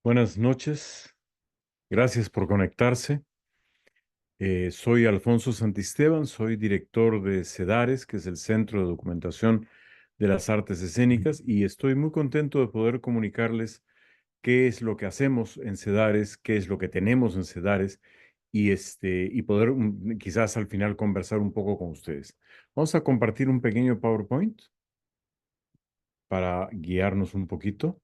Buenas noches, gracias por conectarse. Soy Alfonso Santisteban, soy director de CEDARES, que es el Centro de Documentación de las Artes Escénicas, y estoy muy contento de poder comunicarles qué es lo que hacemos en CEDARES, qué es lo que tenemos en CEDARES, y poder quizás al final conversar un poco con ustedes. Vamos a compartir un pequeño PowerPoint para guiarnos un poquito.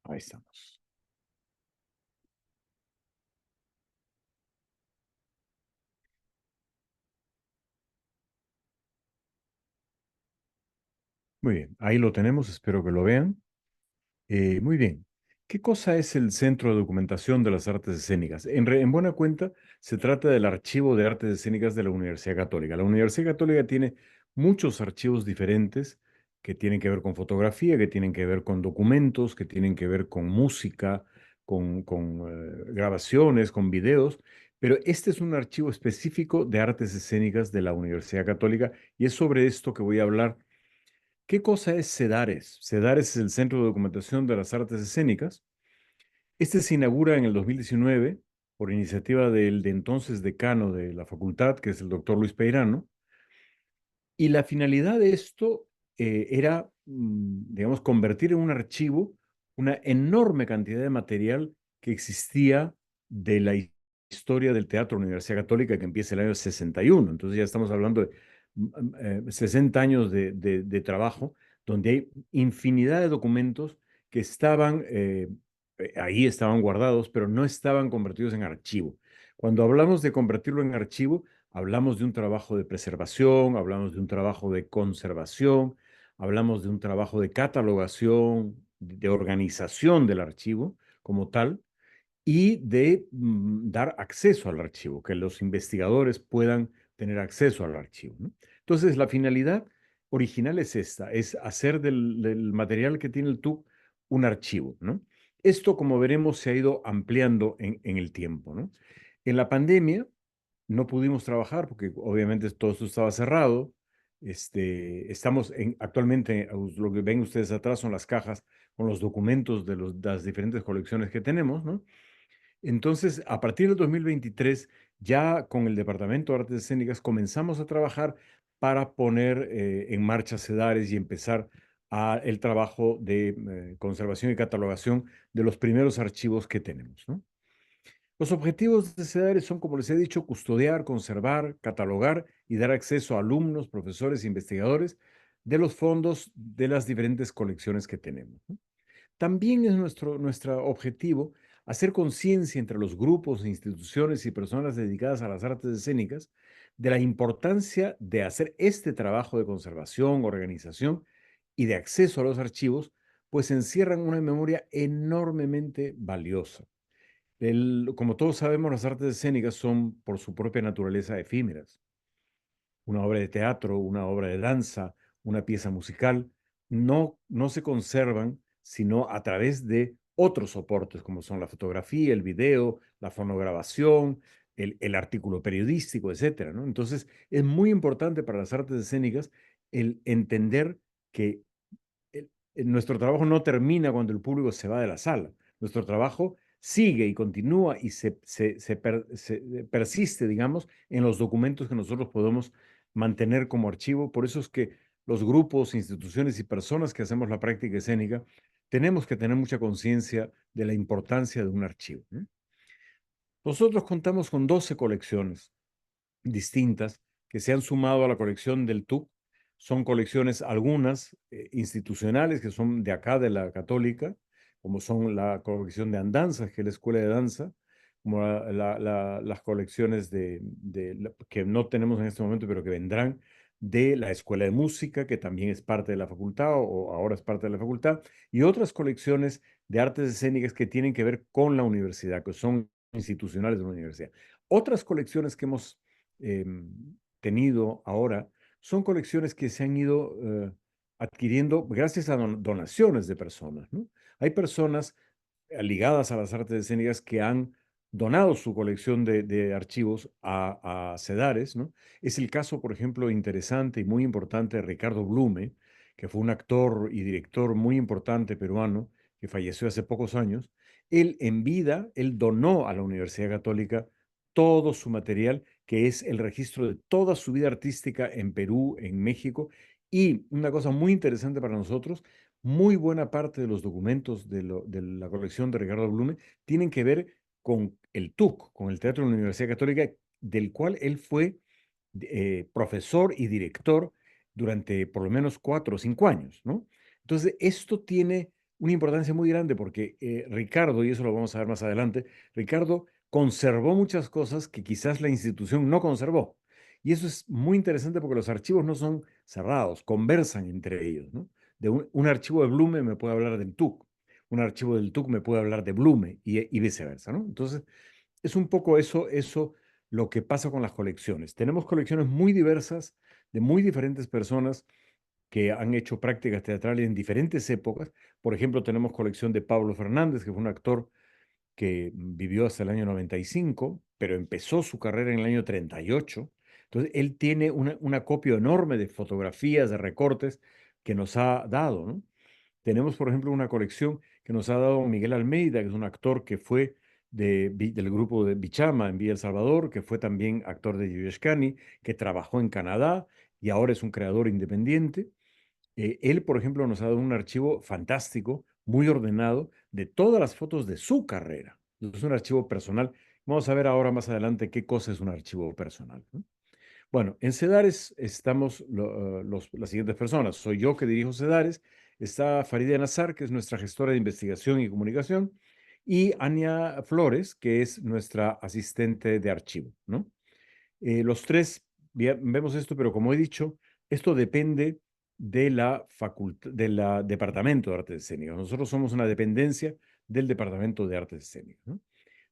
Ahí estamos. Muy bien, ahí lo tenemos, espero que lo vean. Muy bien. ¿Qué cosa es el Centro de Documentación de las Artes Escénicas? En buena cuenta, se trata del Archivo de Artes Escénicas de la Universidad Católica. La Universidad Católica tiene muchos archivos diferentes que tienen que ver con fotografía, que tienen que ver con documentos, que tienen que ver con música, con grabaciones, con videos, pero este es un archivo específico de artes escénicas de la Universidad Católica y es sobre esto que voy a hablar. ¿Qué cosa es CEDARES? CEDARES es el Centro de Documentación de las Artes Escénicas. Este se inaugura en el 2019 por iniciativa del de entonces decano de la facultad, que es el doctor Luis Peirano, y la finalidad de esto era, digamos, convertir en un archivo una enorme cantidad de material que existía de la historia del teatro de la Universidad Católica que empieza el año 61. Entonces ya estamos hablando de 60 años de trabajo, donde hay infinidad de documentos que estaban ahí, estaban guardados, pero no estaban convertidos en archivo. Cuando hablamos de convertirlo en archivo, hablamos de un trabajo de preservación, hablamos de un trabajo de conservación, hablamos de un trabajo de catalogación, de organización del archivo como tal y de dar acceso al archivo, que los investigadores puedan tener acceso al archivo, ¿no? Entonces, la finalidad original es esta, es hacer del material que tiene el TUC un archivo, ¿no? Esto, como veremos, se ha ido ampliando en el tiempo, ¿no? En la pandemia, no pudimos trabajar porque obviamente todo esto estaba cerrado. Estamos actualmente, lo que ven ustedes atrás son las cajas con los documentos de las diferentes colecciones que tenemos, ¿no? Entonces, a partir del 2023, ya con el Departamento de Artes Escénicas comenzamos a trabajar para poner en marcha CEDARES y empezar el trabajo de conservación y catalogación de los primeros archivos que tenemos, ¿no? Los objetivos de CEDARES son, como les he dicho, custodiar, conservar, catalogar y dar acceso a alumnos, profesores e investigadores de los fondos de las diferentes colecciones que tenemos, ¿no? También es nuestro objetivo hacer conciencia entre los grupos, instituciones y personas dedicadas a las artes escénicas de la importancia de hacer este trabajo de conservación, organización y de acceso a los archivos, pues encierran una memoria enormemente valiosa. Como todos sabemos, las artes escénicas son por su propia naturaleza efímeras. Una obra de teatro, una obra de danza, una pieza musical, no se conservan sino a través de otros soportes como son la fotografía, el video, la fonograbación, el artículo periodístico, etcétera, ¿no? Entonces, es muy importante para las artes escénicas el entender que nuestro trabajo no termina cuando el público se va de la sala. Nuestro trabajo sigue y continúa y persiste, digamos, en los documentos que nosotros podemos mantener como archivo. Por eso es que los grupos, instituciones y personas que hacemos la práctica escénica tenemos que tener mucha conciencia de la importancia de un archivo, ¿no? Nosotros contamos con 12 colecciones distintas que se han sumado a la colección del TUC. Son colecciones algunas institucionales que son de acá, de la Católica, como son la colección de andanzas, que es la Escuela de Danza, como las colecciones que no tenemos en este momento, pero que vendrán de la Escuela de Música, que también es parte de la facultad o ahora es parte de la facultad, y otras colecciones de artes escénicas que tienen que ver con la universidad, que son institucionales de la universidad. Otras colecciones que hemos eh, tenido ahora son colecciones que se han ido adquiriendo gracias a donaciones de personas, ¿no? Hay personas ligadas a las artes escénicas que han donado su colección de archivos a CEDARES, ¿no? Es el caso, por ejemplo, interesante y muy importante de Ricardo Blume, que fue un actor y director muy importante peruano, que falleció hace pocos años. Él en vida, él donó a la Universidad Católica todo su material, que es el registro de toda su vida artística en Perú, en México. Y una cosa muy interesante para nosotros, muy buena parte de los documentos de la colección de Ricardo Blume tienen que ver con el TUC, con el Teatro de la Universidad Católica, del cual él fue profesor y director durante por lo menos 4 o 5 años, ¿no? Entonces, esto tiene una importancia muy grande porque Ricardo, y eso lo vamos a ver más adelante, Ricardo conservó muchas cosas que quizás la institución no conservó. Y eso es muy interesante porque los archivos no son cerrados, conversan entre ellos, ¿no? De un archivo de Blume me puede hablar del TUC, un archivo del TUC me puede hablar de Blume y viceversa, ¿no? Entonces, es un poco eso lo que pasa con las colecciones. Tenemos colecciones muy diversas de muy diferentes personas que han hecho prácticas teatrales en diferentes épocas. Por ejemplo, tenemos colección de Pablo Fernández, que fue un actor que vivió hasta el año 95, pero empezó su carrera en el año 38. Entonces, él tiene un acopio enorme de fotografías, de recortes que nos ha dado, ¿no? Tenemos, por ejemplo, una colección que nos ha dado Miguel Almeida, que es un actor que fue del grupo de Bichama en Villa El Salvador, que fue también actor de Yuyeshkani, que trabajó en Canadá y ahora es un creador independiente. Él, por ejemplo, nos ha dado un archivo fantástico, muy ordenado, de todas las fotos de su carrera. Es un archivo personal. Vamos a ver ahora más adelante qué cosa es un archivo personal, ¿no? Bueno, en CEDARES estamos las siguientes personas. Soy yo que dirijo CEDARES, está Faride Nazar, que es nuestra gestora de investigación y comunicación, y Ania Flores, que es nuestra asistente de archivo, ¿no? Los tres vemos esto, pero como he dicho, esto depende de la facultad, del Departamento de Artes Escénicas. Nosotros somos una dependencia del Departamento de Artes Escénicas, ¿no?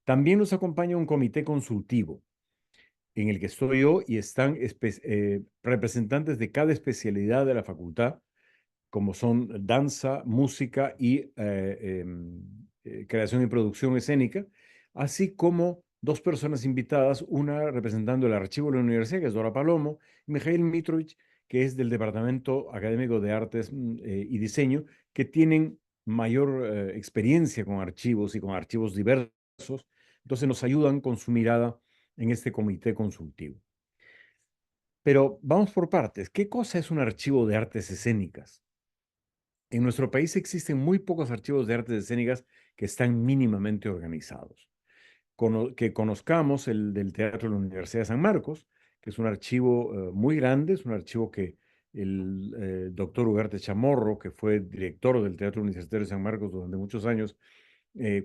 También nos acompaña un comité consultivo en el que estoy yo y están representantes de cada especialidad de la facultad, como son danza, música y creación y producción escénica, así como dos personas invitadas, una representando el archivo de la universidad, que es Dora Palomo, y Mijail Mitrovich, que es del Departamento Académico de Artes y Diseño, que tienen mayor experiencia con archivos y con archivos diversos, entonces nos ayudan con su mirada en este comité consultivo. Pero vamos por partes. ¿Qué cosa es un archivo de artes escénicas? En nuestro país existen muy pocos archivos de artes escénicas que están mínimamente organizados. Que conozcamos el del Teatro de la Universidad de San Marcos, que es un archivo muy grande, es un archivo que el doctor Ugarte Chamorro, que fue director del Teatro Universitario de San Marcos durante muchos años,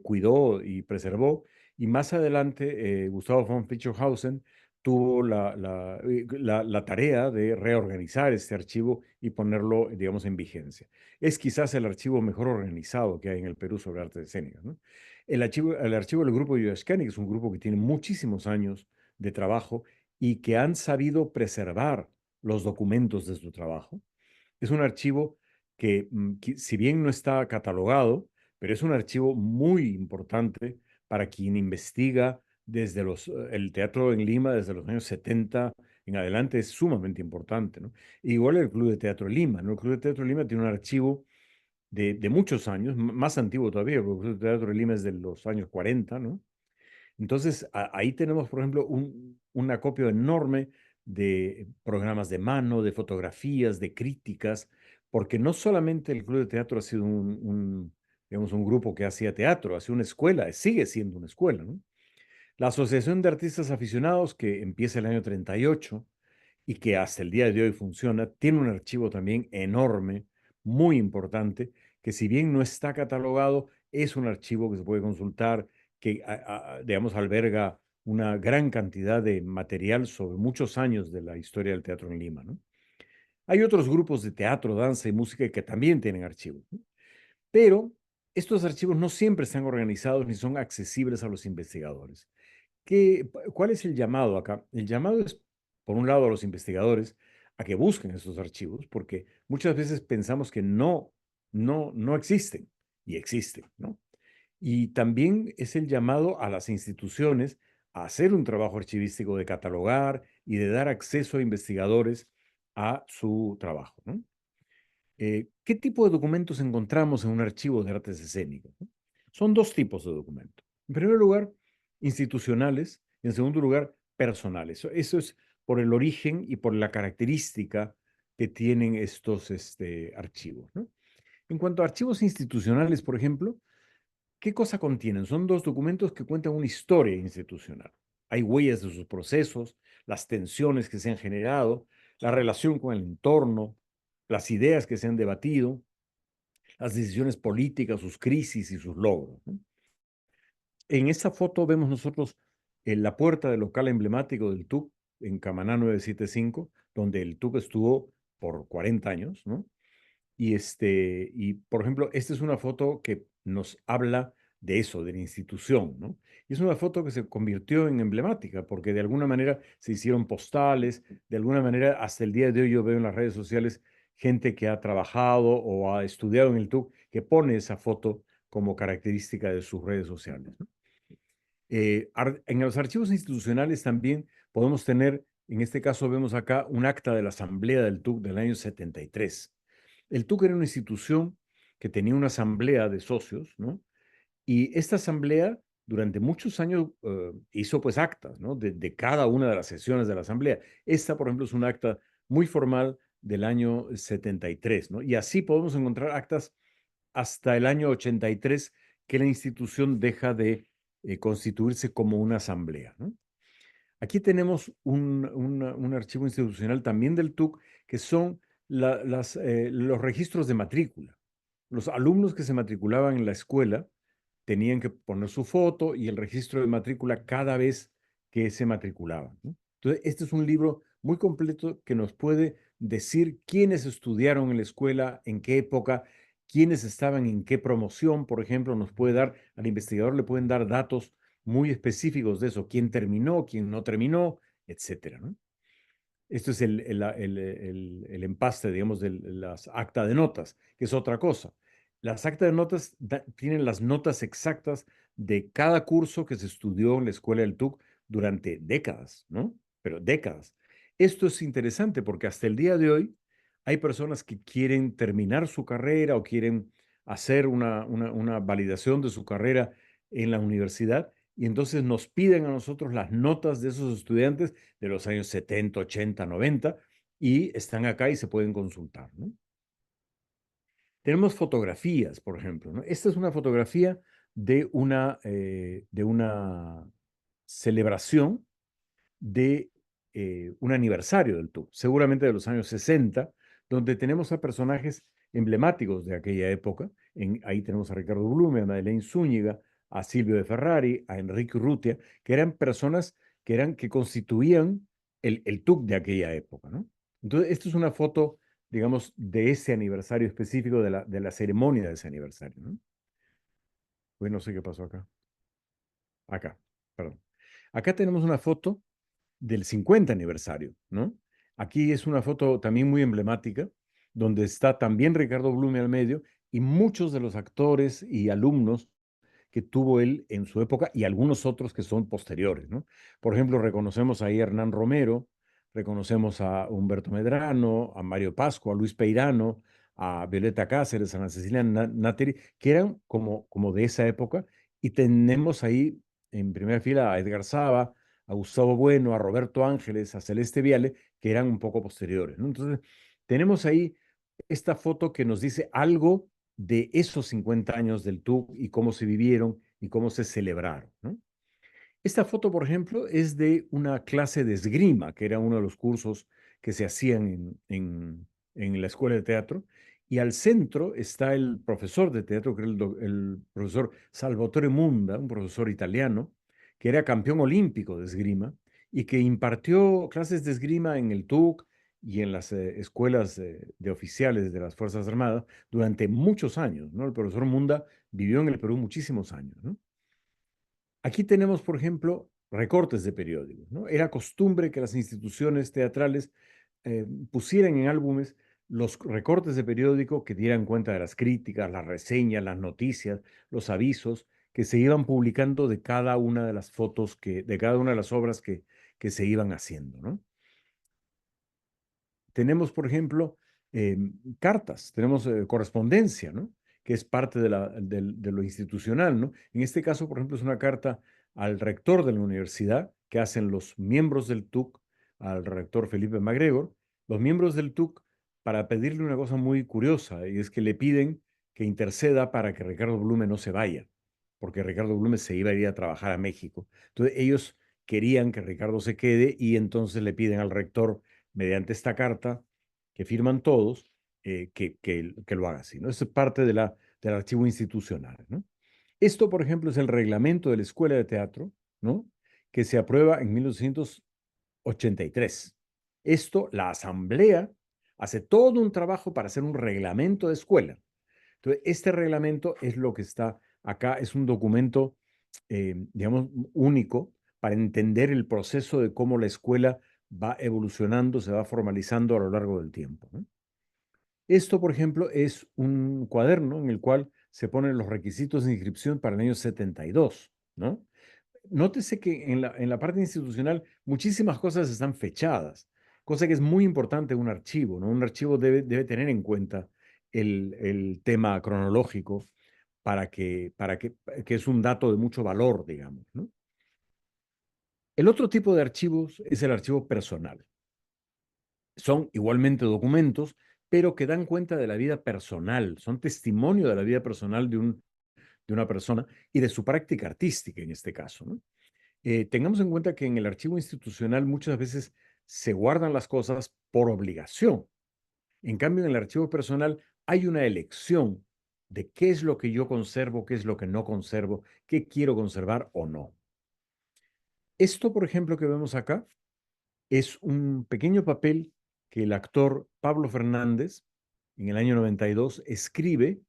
cuidó y preservó. Y más adelante, Gustavo von Fischerhausen tuvo la tarea de reorganizar este archivo y ponerlo, digamos, en vigencia. Es quizás el archivo mejor organizado que hay en el Perú sobre artes escénicas, ¿no? El archivo del grupo Yoyascani, que es un grupo que tiene muchísimos años de trabajo y que han sabido preservar los documentos de su trabajo. Es un archivo que si bien no está catalogado, pero es un archivo muy importante para quien investiga desde el teatro en Lima desde los años 70 en adelante, es sumamente importante, ¿no? Igual el Club de Teatro de Lima, ¿no? El Club de Teatro de Lima tiene un archivo de muchos años, más antiguo todavía, porque el Club de Teatro de Lima es de los años 40, ¿no? Entonces, ahí tenemos, por ejemplo, un acopio enorme de programas de mano, de fotografías, de críticas, porque no solamente el Club de Teatro ha sido digamos, un grupo que hacía teatro, hacía una escuela, sigue siendo una escuela, ¿no? La Asociación de Artistas Aficionados, que empieza el año 38 y que hasta el día de hoy funciona, tiene un archivo también enorme, muy importante, que si bien no está catalogado, es un archivo que se puede consultar, que, digamos, alberga una gran cantidad de material sobre muchos años de la historia del teatro en Lima, ¿no? Hay otros grupos de teatro, danza y música que también tienen archivos, ¿no? Pero estos archivos no siempre están organizados ni son accesibles a los investigadores. ¿Cuál es el llamado acá? El llamado es, por un lado, a los investigadores a que busquen esos archivos, porque muchas veces pensamos que no existen y existen, ¿no? Y también es el llamado a las instituciones a hacer un trabajo archivístico de catalogar y de dar acceso a investigadores a su trabajo, ¿no? ¿Qué tipo de documentos encontramos en un archivo de artes escénicas? ¿No? Son dos tipos de documentos. En primer lugar, institucionales. Y en segundo lugar, personales. Eso es por el origen y por la característica que tienen estos archivos, ¿no? En cuanto a archivos institucionales, por ejemplo, ¿qué cosa contienen? Son dos documentos que cuentan una historia institucional. Hay huellas de sus procesos, las tensiones que se han generado, la relación con el entorno, las ideas que se han debatido, las decisiones políticas, sus crisis y sus logros, ¿no? En esta foto vemos nosotros la puerta del local emblemático del TUC en Camaná 975, donde el TUC estuvo por 40 años, ¿no? Y por ejemplo, esta es una foto que nos habla de eso, de la institución, ¿no? Y es una foto que se convirtió en emblemática, porque de alguna manera se hicieron postales, de alguna manera hasta el día de hoy yo veo en las redes sociales gente que ha trabajado o ha estudiado en el TUC que pone esa foto como característica de sus redes sociales, ¿no? En los archivos institucionales también podemos tener, en este caso vemos acá un acta de la Asamblea del TUC del año 73. El TUC era una institución que tenía una asamblea de socios, ¿no? Y esta asamblea durante muchos años hizo pues actas, ¿no? De cada una de las sesiones de la asamblea. Esta, por ejemplo, es un acta muy formal del año 73, ¿no? Y así podemos encontrar actas hasta el año 83 que la institución deja de constituirse como una asamblea, ¿no? Aquí tenemos un archivo institucional también del TUC, que son los registros de matrícula. Los alumnos que se matriculaban en la escuela tenían que poner su foto y el registro de matrícula cada vez que se matriculaban, ¿no? Entonces, este es un libro muy completo que nos puede decir quiénes estudiaron en la escuela, en qué época, quiénes estaban en qué promoción, por ejemplo, nos puede dar, al investigador le pueden dar datos muy específicos de eso, quién terminó, quién no terminó, etcétera, ¿no? Esto es el empaste, digamos, de las actas de notas, que es otra cosa. Las actas de notas tienen las notas exactas de cada curso que se estudió en la escuela del TUC durante décadas, ¿no? Pero décadas. Esto es interesante porque hasta el día de hoy hay personas que quieren terminar su carrera o quieren hacer una validación de su carrera en la universidad y entonces nos piden a nosotros las notas de esos estudiantes de los años 70, 80, 90 y están acá y se pueden consultar, ¿no? Tenemos fotografías, por ejemplo, ¿no? Esta es una fotografía de una celebración de un aniversario del TUC, seguramente de los años 60, donde tenemos a personajes emblemáticos de aquella época. Ahí tenemos a Ricardo Blume, a Madeleine Zúñiga, a Silvio de Ferrari, a Enrique Urrutia, que eran personas que constituían el TUC de aquella época, ¿no? Entonces, esto es una foto, digamos, de ese aniversario específico, de la ceremonia de ese aniversario, ¿no? Pues no sé qué pasó acá. Acá, perdón. Acá tenemos una foto del 50 aniversario, ¿no? Aquí es una foto también muy emblemática, donde está también Ricardo Blume al medio y muchos de los actores y alumnos que tuvo él en su época y algunos otros que son posteriores, ¿no? Por ejemplo, reconocemos ahí a Hernán Romero, reconocemos a Humberto Medrano, a Mario Pasco, a Luis Peirano, a Violeta Cáceres, a Ana Cecilia Nateri, que eran como de esa época, y tenemos ahí en primera fila a Edgar Saba, a Gustavo Bueno, a Roberto Ángeles, a Celeste Viale, que eran un poco posteriores, ¿no? Entonces, tenemos ahí esta foto que nos dice algo de esos 50 años del TUC y cómo se vivieron y cómo se celebraron, ¿no? Esta foto, por ejemplo, es de una clase de esgrima, que era uno de los cursos que se hacían en la escuela de teatro. Y al centro está el profesor de teatro, que era el profesor Salvatore Munda, un profesor italiano, que era campeón olímpico de esgrima y que impartió clases de esgrima en el TUC y en las escuelas de oficiales de las Fuerzas Armadas durante muchos años, ¿no? El profesor Munda vivió en el Perú muchísimos años, ¿no? Aquí tenemos, por ejemplo, recortes de periódicos, ¿no? Era costumbre que las instituciones teatrales pusieran en álbumes los recortes de periódico que dieran cuenta de las críticas, las reseñas, las noticias, los avisos que se iban publicando de cada una de las fotos de cada una de las obras que se iban haciendo, ¿no? Tenemos, por ejemplo, eh, cartas, tenemos correspondencia, ¿no? Que es parte de lo institucional, ¿no? En este caso, por ejemplo, es una carta al rector de la universidad que hacen los miembros del TUC, al rector Felipe MacGregor, los miembros del TUC, para pedirle una cosa muy curiosa, y es que le piden que interceda para que Ricardo Blume no se vaya, porque Ricardo Blume se iba a ir a trabajar a México. Entonces ellos querían que Ricardo se quede y entonces le piden al rector, mediante esta carta que firman todos, que lo haga así, ¿no? Eso es parte del archivo institucional, ¿no? Esto, por ejemplo, es el reglamento de la Escuela de Teatro, ¿no? Que se aprueba en 1983. Esto, la Asamblea hace todo un trabajo para hacer un reglamento de escuela. Entonces, este reglamento es lo que está acá, es un documento, digamos, único para entender el proceso de cómo la escuela va evolucionando, se va formalizando a lo largo del tiempo, ¿no? Esto, por ejemplo, es un cuaderno en el cual se ponen los requisitos de inscripción para el año 72, ¿no? Nótese que en la parte institucional muchísimas cosas están fechadas, cosa que es muy importante en un archivo, ¿no? Un archivo debe tener en cuenta el tema cronológico que es un dato de mucho valor, digamos, ¿no? El otro tipo de archivos es el archivo personal. Son igualmente documentos, pero que dan cuenta de la vida personal, son testimonio de la vida personal de una persona y de su práctica artística en este caso, ¿no? Tengamos en cuenta que en el archivo institucional muchas veces se guardan las cosas por obligación. En cambio, en el archivo personal hay una elección de qué es lo que yo conservo, qué es lo que no conservo, qué quiero conservar o no. Esto, por ejemplo, que vemos acá, es un pequeño papel que el actor Pablo Fernández, en el año 92, escribe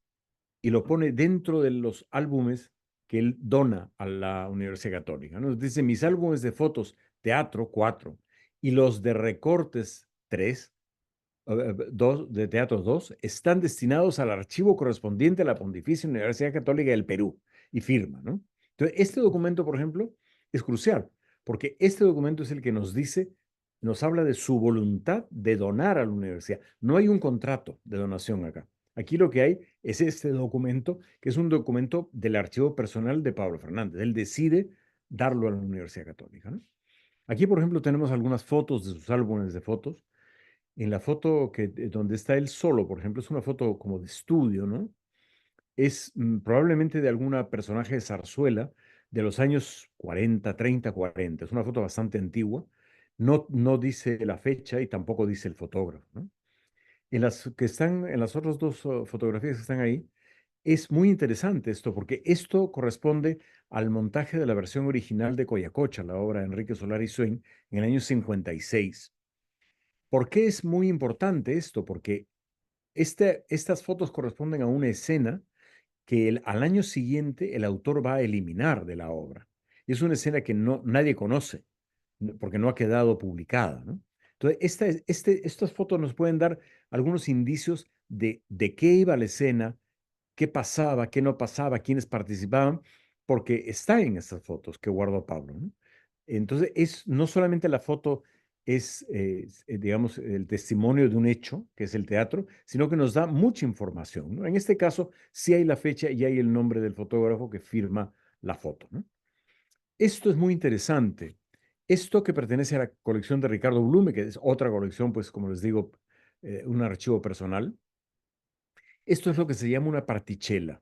y lo pone dentro de los álbumes que él dona a la Universidad Católica, ¿no? Dice, mis álbumes de fotos, teatro, 4, y los de recortes, 3, dos, de teatro, 2, están destinados al archivo correspondiente a la Pontificia Universidad Católica del Perú, y firma, ¿no? Entonces, este documento, por ejemplo, es crucial, porque este documento es el que nos dice, nos habla de su voluntad de donar a la universidad. No hay un contrato de donación acá. Aquí lo que hay es este documento, que es un documento del archivo personal de Pablo Fernández. Él decide darlo a la Universidad Católica, ¿no? Aquí, por ejemplo, tenemos algunas fotos de sus álbumes de fotos. En la foto donde está él solo, por ejemplo, es una foto como de estudio, ¿no? Es probablemente de alguna personaje de zarzuela de los años 40, 30, 40. Es una foto bastante antigua. No dice la fecha y tampoco dice el fotógrafo, ¿no? En las otras dos fotografías que están ahí, es muy interesante esto, porque esto corresponde al montaje de la versión original de Coyacocha, la obra de Enrique Solari Swain, en el año 56. ¿Por qué es muy importante esto? Porque estas fotos corresponden a una escena que al año siguiente el autor va a eliminar de la obra. Y es una escena que nadie conoce, porque no ha quedado publicada, ¿no? Entonces, estas fotos nos pueden dar algunos indicios de qué iba la escena, qué pasaba, qué no pasaba, quiénes participaban, porque está en estas fotos que guardó Pablo, ¿no? Entonces, no solamente la foto es, digamos, el testimonio de un hecho, que es el teatro, sino que nos da mucha información, ¿no? En este caso, sí hay la fecha y hay el nombre del fotógrafo que firma la foto, ¿no? Esto es muy interesante. Esto que pertenece a la colección de Ricardo Blume, que es otra colección, pues como les digo, un archivo personal. Esto es lo que se llama una particella.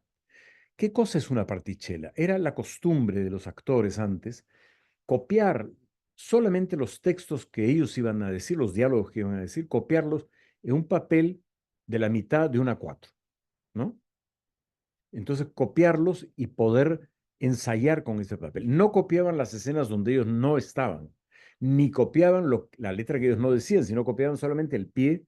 ¿Qué cosa es una particella? Era la costumbre de los actores antes copiar solamente los textos que ellos iban a decir, los diálogos que iban a decir, copiarlos en un papel de la mitad de una 4, ¿no? Entonces, copiarlos y poder ensayar con ese papel. No copiaban las escenas donde ellos no estaban, ni copiaban la letra que ellos no decían, sino copiaban solamente el pie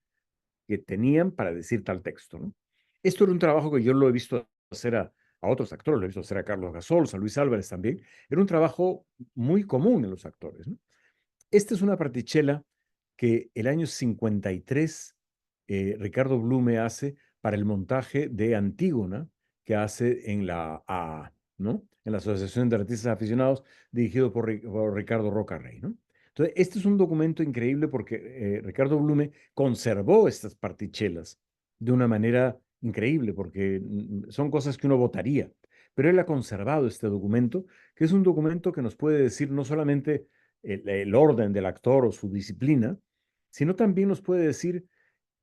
que tenían para decir tal texto, ¿no? Esto era un trabajo que yo lo he visto hacer a otros actores, lo he visto hacer a Carlos Gasol, a Luis Álvarez también. Era un trabajo muy común en los actores, ¿no? Esta es una partichela que el año 53 Ricardo Blume hace para el montaje de Antígona, que hace en la A, ¿no? En la Asociación de Artistas Aficionados, dirigido por Ricardo Roca Rey, ¿no? Entonces, este es un documento increíble porque Ricardo Blume conservó estas partichelas de una manera increíble, porque son cosas que uno votaría, pero él ha conservado este documento, que es un documento que nos puede decir no solamente el orden del actor o su disciplina, sino también nos puede decir,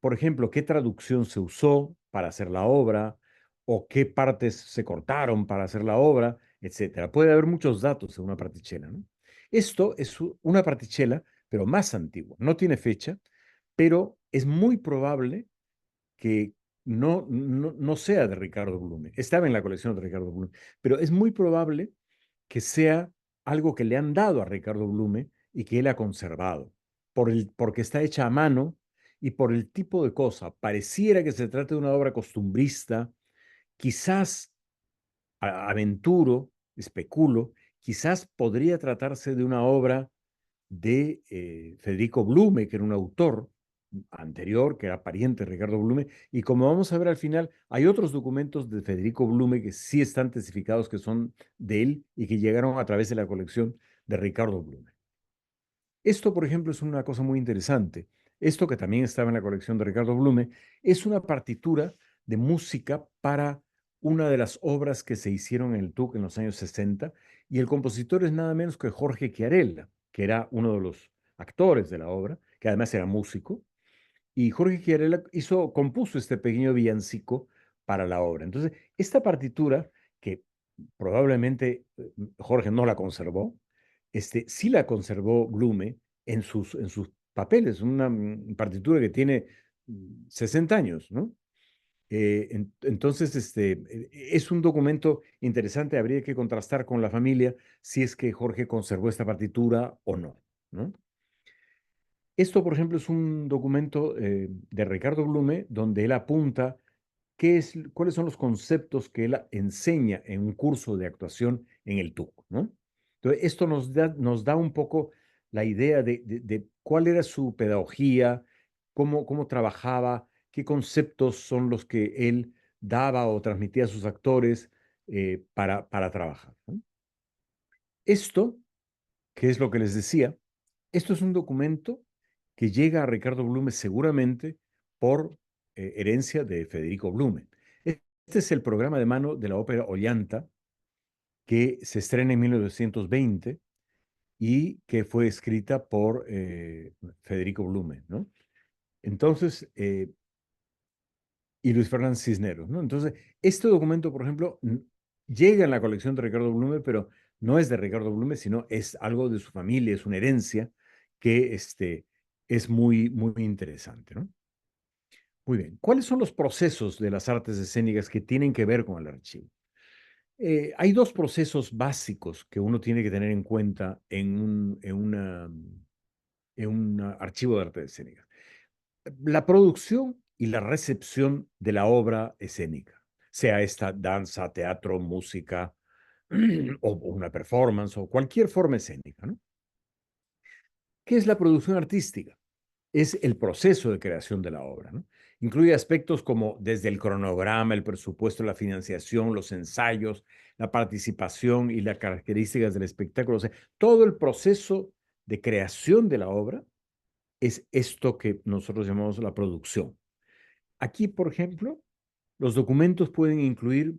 por ejemplo, qué traducción se usó para hacer la obra o qué partes se cortaron para hacer la obra, etcétera. Puede haber muchos datos en una partichela, ¿no? Esto es una partichela, pero más antigua. No tiene fecha, pero es muy probable que no sea de Ricardo Blume. Estaba en la colección de Ricardo Blume, pero es muy probable que sea algo que le han dado a Ricardo Blume y que él ha conservado, porque está hecha a mano y por el tipo de cosa. Pareciera que se trata de una obra costumbrista, quizás aventuro, especulo, quizás podría tratarse de una obra de Federico Blume, que era un autor anterior, que era pariente de Ricardo Blume, y como vamos a ver al final, hay otros documentos de Federico Blume que sí están testificados que son de él y que llegaron a través de la colección de Ricardo Blume. Esto, por ejemplo, es una cosa muy interesante. Esto que también estaba en la colección de Ricardo Blume es una partitura de música para una de las obras que se hicieron en el TUC en los años 60 y el compositor es nada menos que Jorge Chiarella, que era uno de los actores de la obra, que además era músico, y Jorge Chiarella compuso este pequeño villancico para la obra. Entonces, esta partitura, que probablemente Jorge no la conservó, sí la conservó Blume en sus papeles, una partitura que tiene 60 años, ¿no? Entonces, es un documento interesante, habría que contrastar con la familia si es que Jorge conservó esta partitura o no, ¿no? Esto, por ejemplo, es un documento de Ricardo Blume donde él apunta cuáles son los conceptos que él enseña en un curso de actuación en el TUC, ¿no? Entonces, esto nos da un poco la idea de cuál era su pedagogía, cómo trabajaba, qué conceptos son los que él daba o transmitía a sus actores para trabajar, ¿no? Esto, que es lo que les decía, esto es un documento que llega a Ricardo Blume seguramente por herencia de Federico Blume. Este es el programa de mano de la ópera Ollanta, que se estrena en 1920 y que fue escrita por Federico Blume, ¿no? Entonces, y Luis Fernández Cisneros, ¿no? Entonces, este documento, por ejemplo, llega en la colección de Ricardo Blume, pero no es de Ricardo Blume, sino es algo de su familia, es una herencia que es muy, muy interesante, ¿no? Muy bien. ¿Cuáles son los procesos de las artes escénicas que tienen que ver con el archivo? Hay dos procesos básicos que uno tiene que tener en cuenta en un archivo de artes escénicas. La producción y la recepción de la obra escénica, sea esta danza, teatro, música o una performance o cualquier forma escénica, ¿no? ¿Qué es la producción artística? Es el proceso de creación de la obra, ¿no? Incluye aspectos como desde el cronograma, el presupuesto, la financiación, los ensayos, la participación y las características del espectáculo. O sea, todo el proceso de creación de la obra es esto que nosotros llamamos la producción. Aquí, por ejemplo, los documentos pueden incluir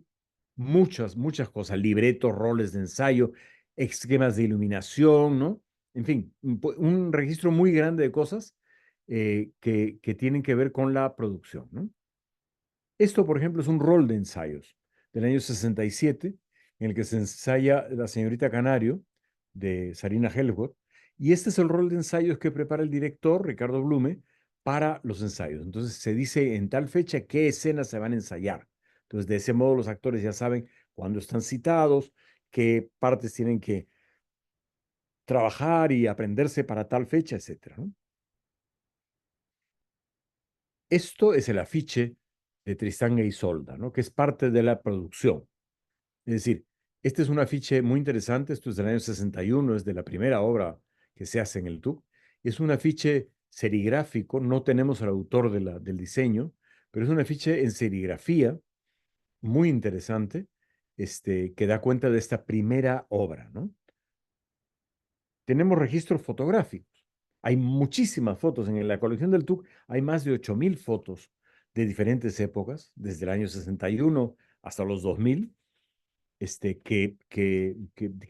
muchas, muchas cosas, libretos, roles de ensayo, esquemas de iluminación, ¿no? En fin, un registro muy grande de cosas que tienen que ver con la producción, ¿no? Esto, por ejemplo, es un rol de ensayos del año 67, en el que se ensaya La señorita Canario, de Sarina Helgott, y este es el rol de ensayos que prepara el director, Ricardo Blume, para los ensayos. Entonces se dice en tal fecha qué escenas se van a ensayar. Entonces, de ese modo los actores ya saben cuándo están citados, qué partes tienen que trabajar y aprenderse para tal fecha, etcétera, ¿no? Esto es el afiche de Tristán e Isolda, ¿no? Que es parte de la producción. Es decir, este es un afiche muy interesante, esto es del año 61, es de la primera obra que se hace en el TUC. Es un afiche serigráfico, no tenemos al autor del diseño, pero es un afiche en serigrafía muy interesante, que da cuenta de esta primera obra, ¿no? tenemos registros fotográficos. Hay muchísimas fotos. En la colección del TUC hay más de 8.000 fotos de diferentes épocas, desde el año 61 hasta los 2000, que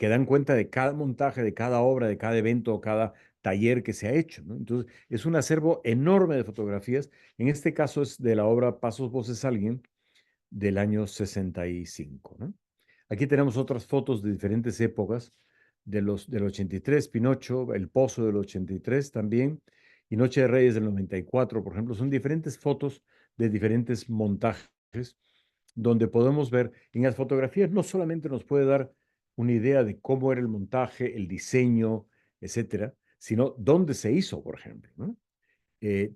dan cuenta de cada montaje, de cada obra, de cada evento, cada taller que se ha hecho, ¿no? Entonces, es un acervo enorme de fotografías. En este caso es de la obra Pasos, Voces, Alguien, del año 65, ¿no? Aquí tenemos otras fotos de diferentes épocas, del 83, Pinocho, El Pozo del 83 también, y Noche de Reyes del 94, por ejemplo. Son diferentes fotos de diferentes montajes donde podemos ver en las fotografías no solamente nos puede dar una idea de cómo era el montaje, el diseño, etcétera, sino dónde se hizo, por ejemplo, ¿no?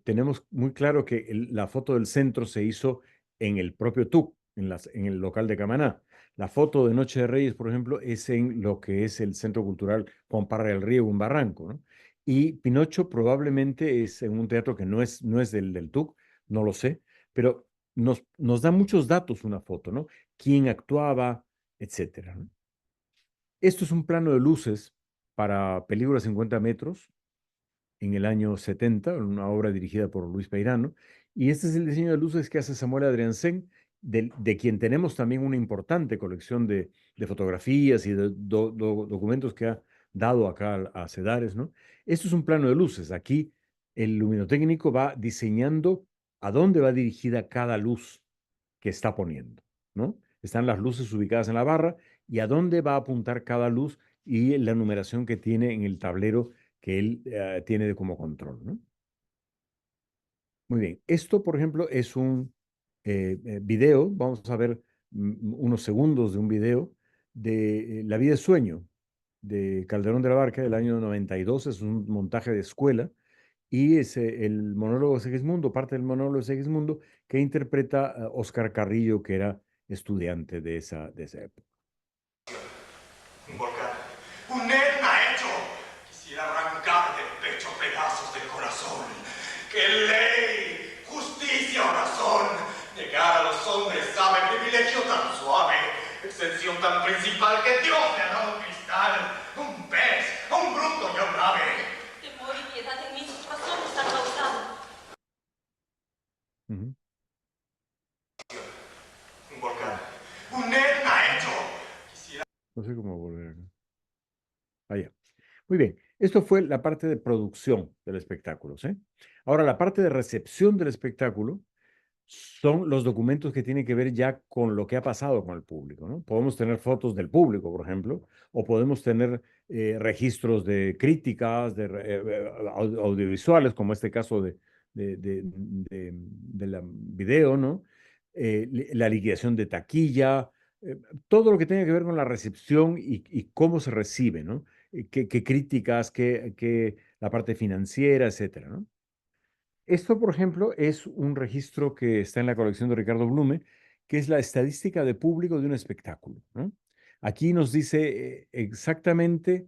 Tenemos muy claro que la foto del centro se hizo en el propio TUC, en el local de Camaná. La foto de Noche de Reyes, por ejemplo, es en lo que es el Centro Cultural Juan Parra del Río, un barranco, ¿no? Y Pinocho probablemente es en un teatro que no es del TUC, no lo sé, pero nos da muchos datos una foto, ¿no? Quién actuaba, etcétera, ¿no? Esto es un plano de luces para películas 50 metros en el año 70, una obra dirigida por Luis Peirano. Y este es el diseño de luces que hace Samuel Adriansen, de quien tenemos también una importante colección de fotografías y de documentos que ha dado acá a Cedares, ¿no? Esto es un plano de luces. Aquí el luminotécnico va diseñando a dónde va dirigida cada luz que está poniendo, ¿no? Están las luces ubicadas en la barra y a dónde va a apuntar cada luz y la numeración que tiene en el tablero que él tiene como control, ¿no? Muy bien. Esto, por ejemplo, es un video. Vamos a ver unos segundos de un video de La vida es sueño de Calderón de la Barca del año 92. Es un montaje de escuela y es el monólogo de Segismundo, parte del monólogo de Segismundo que interpreta Oscar Carrillo, que era estudiante de esa época. Un volcán. Un Etna hecho. Quisiera arrancar del pecho pedazos del corazón. ¡Qué ley! Justicia o razón. Negar a los hombres sabe privilegio tan suave. Extensión tan principal que Dios me ha dado un cristal. Un pez, un bruto y un ave. Temor y piedad en mí sus razones han causado. Ujú. Un volcán. Un Etna hecho. Quisiera... No sé cómo volver. Allá. Muy bien, esto fue la parte de producción del espectáculo, ¿sí? Ahora, la parte de recepción del espectáculo son los documentos que tienen que ver ya con lo que ha pasado con el público, ¿no? Podemos tener fotos del público, por ejemplo, o podemos tener registros de críticas, audiovisuales, como este caso de la video, ¿no? La liquidación de taquilla, todo lo que tenga que ver con la recepción y cómo se recibe, ¿no? Qué críticas, la parte financiera, etcétera, ¿no? Esto, por ejemplo, es un registro que está en la colección de Ricardo Blume, que es la estadística de público de un espectáculo, ¿no? Aquí nos dice exactamente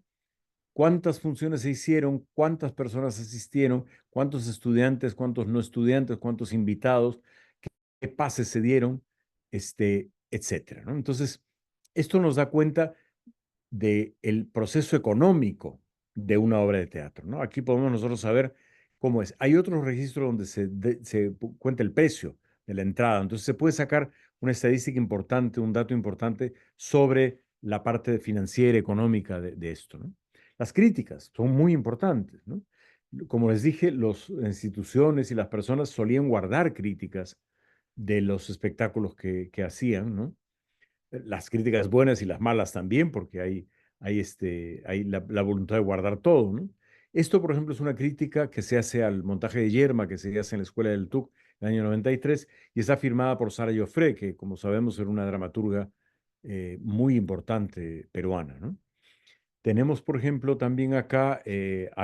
cuántas funciones se hicieron, cuántas personas asistieron, cuántos estudiantes, cuántos no estudiantes, cuántos invitados, qué pases se dieron, etcétera, ¿no? Entonces, esto nos da cuenta del proceso económico de una obra de teatro, ¿no? Aquí podemos nosotros saber cómo es. Hay otros registros donde se cuenta el precio de la entrada, entonces se puede sacar una estadística importante, un dato importante sobre la parte financiera, económica de esto, ¿no? Las críticas son muy importantes, ¿no? Como les dije, las instituciones y las personas solían guardar críticas de los espectáculos que hacían, ¿no? Las críticas buenas y las malas también, porque hay la voluntad de guardar todo, ¿no? Esto, por ejemplo, es una crítica que se hace al montaje de Yerma, que se hace en la Escuela del TUC en el año 93, y está firmada por Sara Joffre, que, como sabemos, era una dramaturga muy importante peruana, ¿no? Tenemos, por ejemplo, también acá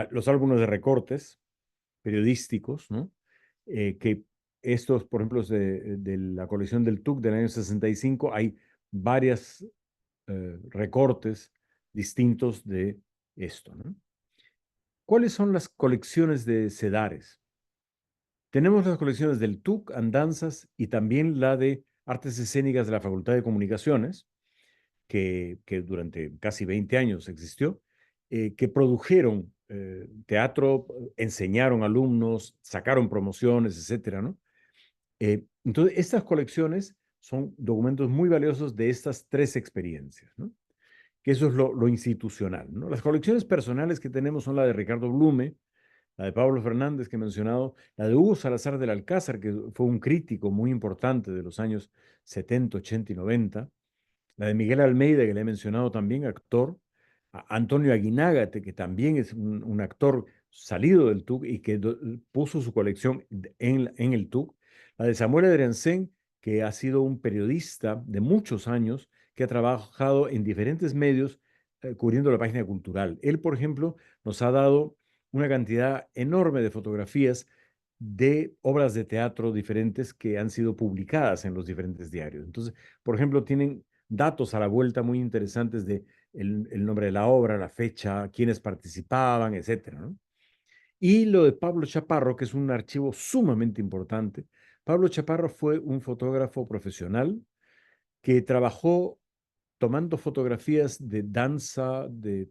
los álbumes de recortes periodísticos, ¿no? Que estos, por ejemplo, de la colección del TUC del año 65, hay varias recortes distintos de esto, ¿no? ¿Cuáles son las colecciones de Cedares? Tenemos las colecciones del TUC, Andanzas y también la de Artes Escénicas de la Facultad de Comunicaciones, que durante casi 20 años existió. que produjeron teatro, enseñaron alumnos, sacaron promociones, etcétera, ¿no? Entonces, estas colecciones son documentos muy valiosos de estas tres experiencias, ¿no? Que eso es lo institucional, ¿no? Las colecciones personales que tenemos son la de Ricardo Blume, la de Pablo Fernández que he mencionado, la de Hugo Salazar del Alcázar, que fue un crítico muy importante de los años 70, 80 y 90, la de Miguel Almeida, que le he mencionado también, actor, Antonio Aguinágate, que también es un actor salido del TUC y que puso su colección en el TUC, la de Samuel Adriancén, que ha sido un periodista de muchos años, que ha trabajado en diferentes medios cubriendo la página cultural. Él, por ejemplo, nos ha dado una cantidad enorme de fotografías de obras de teatro diferentes que han sido publicadas en los diferentes diarios. Entonces, por ejemplo, tienen datos a la vuelta muy interesantes de el nombre de la obra, la fecha, quiénes participaban, etcétera, ¿no? Y lo de Pablo Chaparro, que es un archivo sumamente importante. Pablo Chaparro fue un fotógrafo profesional que trabajó tomando fotografías de danza, de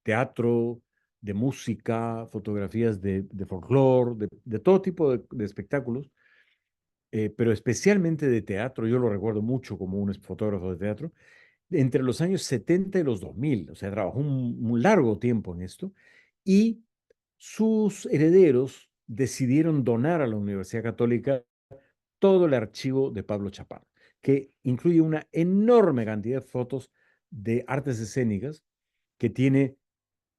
teatro, de música, fotografías de folclore, de todo tipo de espectáculos, pero especialmente de teatro. Yo lo recuerdo mucho como un fotógrafo de teatro entre los años 70 y los 2000, o sea, trabajó un largo tiempo en esto, y sus herederos decidieron donar a la Universidad Católica todo el archivo de Pablo Chaparro, que incluye una enorme cantidad de fotos de artes escénicas que tiene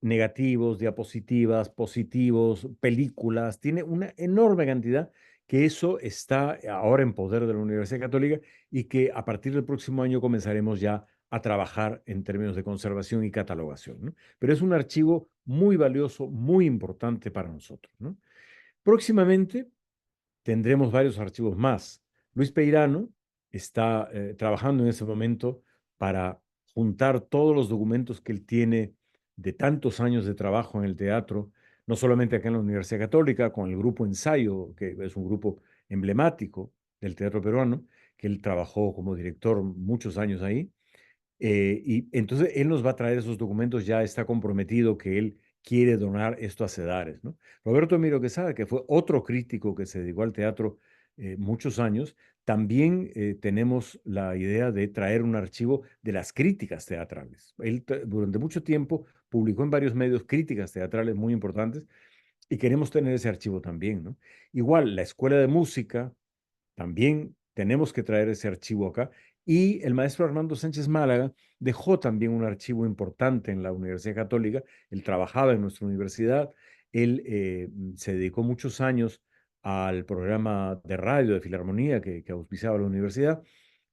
negativos, diapositivas, positivos, películas, tiene una enorme cantidad que eso está ahora en poder de la Universidad Católica y que a partir del próximo año comenzaremos ya a trabajar en términos de conservación y catalogación, ¿no? Pero es un archivo muy valioso, muy importante para nosotros, ¿no? Próximamente tendremos varios archivos más. Luis Peirano está trabajando en ese momento para juntar todos los documentos que él tiene de tantos años de trabajo en el teatro, no solamente acá en la Universidad Católica, con el grupo Ensayo, que es un grupo emblemático del teatro peruano, que él trabajó como director muchos años ahí, y entonces él nos va a traer esos documentos, ya está comprometido que él quiere donar esto a CEDARES, ¿no? Roberto Emilio Quesada, que fue otro crítico que se dedicó al teatro muchos años, también tenemos la idea de traer un archivo de las críticas teatrales. Él durante mucho tiempo publicó en varios medios críticas teatrales muy importantes y queremos tener ese archivo también, ¿no? Igual, la Escuela de Música, también tenemos que traer ese archivo acá. Y el maestro Armando Sánchez Málaga dejó también un archivo importante en la Universidad Católica. Él trabajaba en nuestra universidad. Él se dedicó muchos años al programa de radio de Filarmonía que auspiciaba la universidad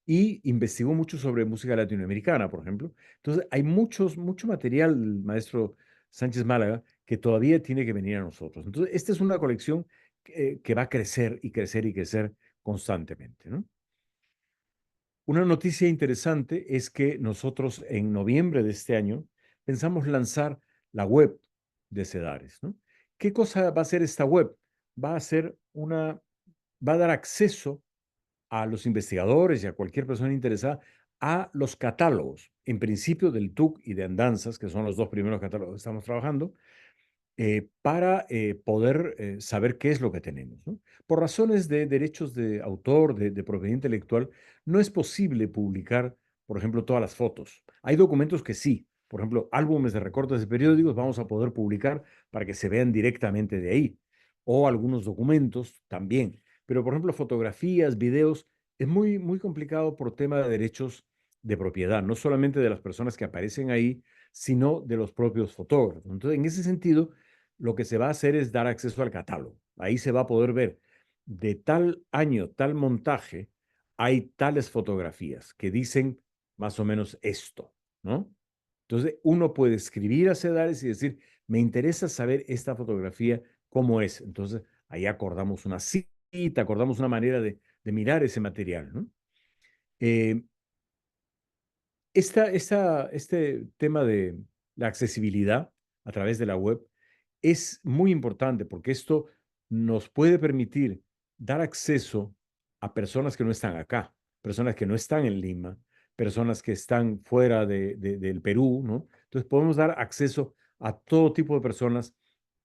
y investigó mucho sobre música latinoamericana, por ejemplo. Entonces, hay mucho material del maestro Sánchez Málaga que todavía tiene que venir a nosotros. Entonces, esta es una colección que va a crecer y crecer y crecer constantemente, ¿no? Una noticia interesante es que nosotros en noviembre de este año pensamos lanzar la web de CEDARES, ¿no? ¿Qué cosa va a ser esta web? Va a ser va a dar acceso a los investigadores y a cualquier persona interesada a los catálogos, en principio del TUC y de Andanzas, que son los dos primeros catálogos que estamos trabajando, para poder saber qué es lo que tenemos, ¿no? Por razones de derechos de autor, de propiedad intelectual, no es posible publicar, por ejemplo, todas las fotos. Hay documentos que sí, por ejemplo, álbumes de recortes de periódicos vamos a poder publicar para que se vean directamente de ahí, o algunos documentos también. Pero, por ejemplo, fotografías, videos, es muy complicado por tema de derechos de propiedad, no solamente de las personas que aparecen ahí, sino de los propios fotógrafos. Entonces, en ese sentido, lo que se va a hacer es dar acceso al catálogo. Ahí se va a poder ver de tal año, tal montaje, hay tales fotografías que dicen más o menos esto, ¿no? Entonces, uno puede escribir a CEDARES y decir, me interesa saber esta fotografía, cómo es. Entonces, ahí acordamos una cita, acordamos una manera de mirar ese material, ¿no? Eh, este tema de la accesibilidad a través de la web es muy importante porque esto nos puede permitir dar acceso a personas que no están acá, personas que no están en Lima, personas que están fuera del Perú, ¿no? Entonces podemos dar acceso a todo tipo de personas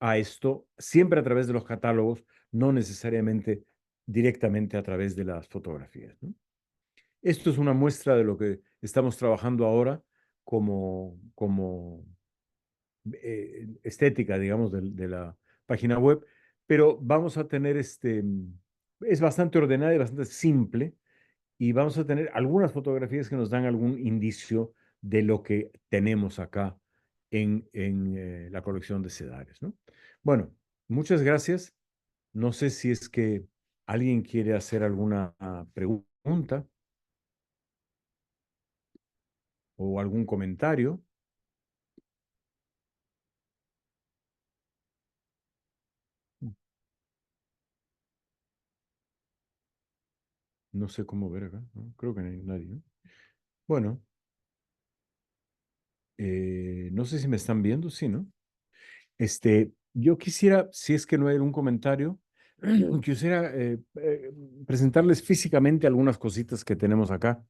a esto, siempre a través de los catálogos, no necesariamente directamente a través de las fotografías, ¿no? Esto es una muestra de lo que estamos trabajando ahora como estética, digamos, de la página web, pero vamos a tener es bastante ordenada y bastante simple, y vamos a tener algunas fotografías que nos dan algún indicio de lo que tenemos acá en la colección de Sedarios, ¿no? Bueno, muchas gracias. No sé si es que alguien quiere hacer alguna pregunta o algún comentario. No sé cómo ver acá, ¿no? Creo que no hay nadie, ¿no? Bueno, no sé si me están viendo, sí, ¿no? Yo quisiera, si es que no hay algún comentario, quisiera presentarles físicamente algunas cositas que tenemos acá.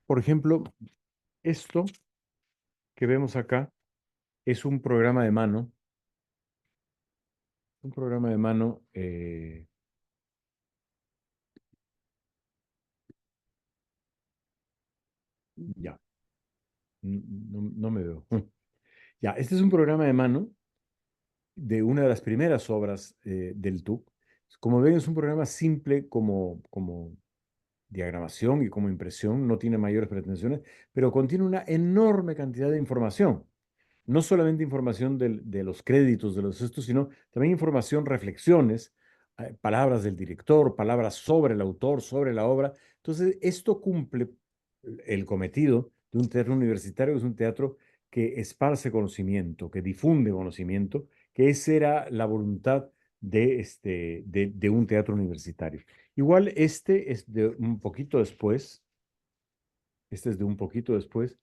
Por ejemplo, esto que vemos acá es un programa de mano, ya, no me veo. Ya, este es un programa de mano de una de las primeras obras del TUC. Como ven, es un programa simple como diagramación y como impresión, no tiene mayores pretensiones, pero contiene una enorme cantidad de información. No solamente información de los créditos de los estos, sino también información, reflexiones, palabras del director, palabras sobre el autor, sobre la obra. Entonces, esto cumple el cometido de un teatro universitario, que es un teatro que esparce conocimiento, que difunde conocimiento, que esa era la voluntad de un teatro universitario. Igual este es de un poquito después, este es de un poquito después,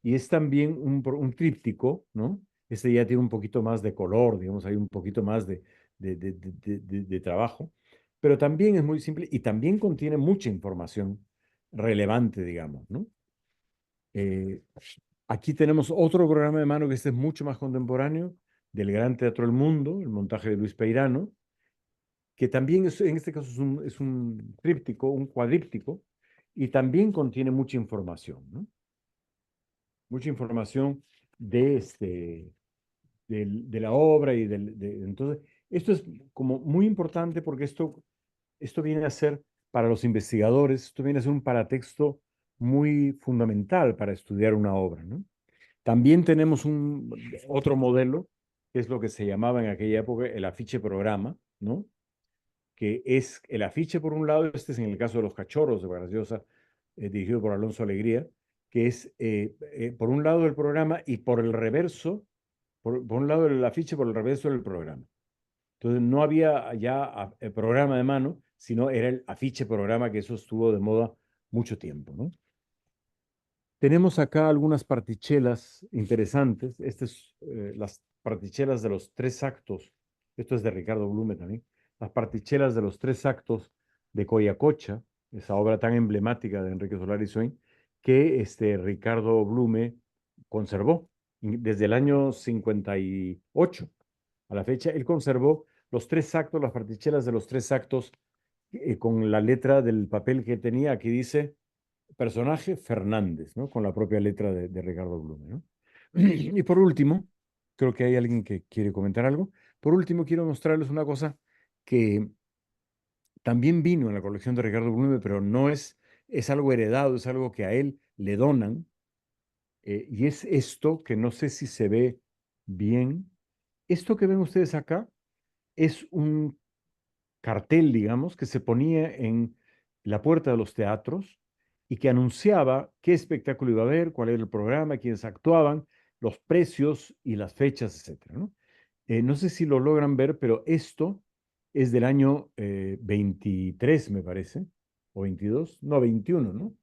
y es también un tríptico, ¿no? Este ya tiene un poquito más de color, digamos, hay un poquito más de trabajo, pero también es muy simple y también contiene mucha información relevante, digamos, ¿no? Eh, Aquí tenemos otro programa de mano que este es mucho más contemporáneo, del Gran Teatro del Mundo, el montaje de Luis Peirano, que también en este caso es un tríptico, un cuadríptico, y también contiene mucha información, ¿no? Mucha información de, de la obra y entonces, esto es como muy importante porque esto viene a ser para los investigadores, esto viene a ser un paratexto muy fundamental para estudiar una obra, ¿no? También tenemos otro modelo, que es lo que se llamaba en aquella época el afiche programa, ¿no? Que es el afiche por un lado, este es en el caso de Los Cachorros de Vargas Llosa, dirigido por Alonso Alegría, que es por un lado el programa y por el reverso, por un lado el afiche, por el reverso del programa. Entonces no había ya el programa de mano, sino era el afiche programa, que eso estuvo de moda mucho tiempo, ¿no? Tenemos acá algunas partichelas interesantes. Estas es las partichelas de los tres actos. Esto es de Ricardo Blume también. Las partichelas de los tres actos de Coyacocha, esa obra tan emblemática de Enrique Solari Swain, que Ricardo Blume conservó desde el año 58 a la fecha. Él conservó los tres actos, las partichelas de los tres actos, con la letra del papel que tenía. Aquí dice personaje Fernández, ¿no? Con la propia letra de Ricardo Blume, ¿no? Y por último, creo que hay alguien que quiere comentar algo. Por último, quiero mostrarles una cosa que también vino en la colección de Ricardo Blume, pero no es algo heredado, es algo que a él le donan, y es esto que no sé si se ve bien. Esto que ven ustedes acá es un cartel, digamos, que se ponía en la puerta de los teatros y que anunciaba qué espectáculo iba a haber, cuál era el programa, quiénes actuaban, los precios y las fechas, etcétera, ¿no? No sé si lo logran ver, pero esto es del año 23, me parece, o 22, no, 21, ¿no?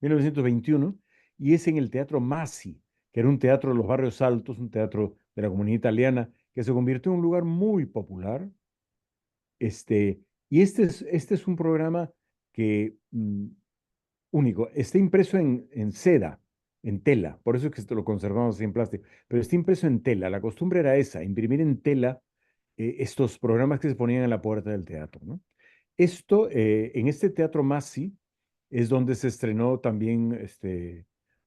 1921, y es en el Teatro Masi, que era un teatro de los barrios altos, un teatro de la comunidad italiana, que se convirtió en un lugar muy popular. Y este es un programa que único. Está impreso en seda. en tela, por eso es que esto lo conservamos así en plástico, pero está impreso en tela. La costumbre era esa, imprimir en tela estos programas que se ponían en la puerta del teatro, ¿no? Esto, en este Teatro Massi, es donde se estrenó también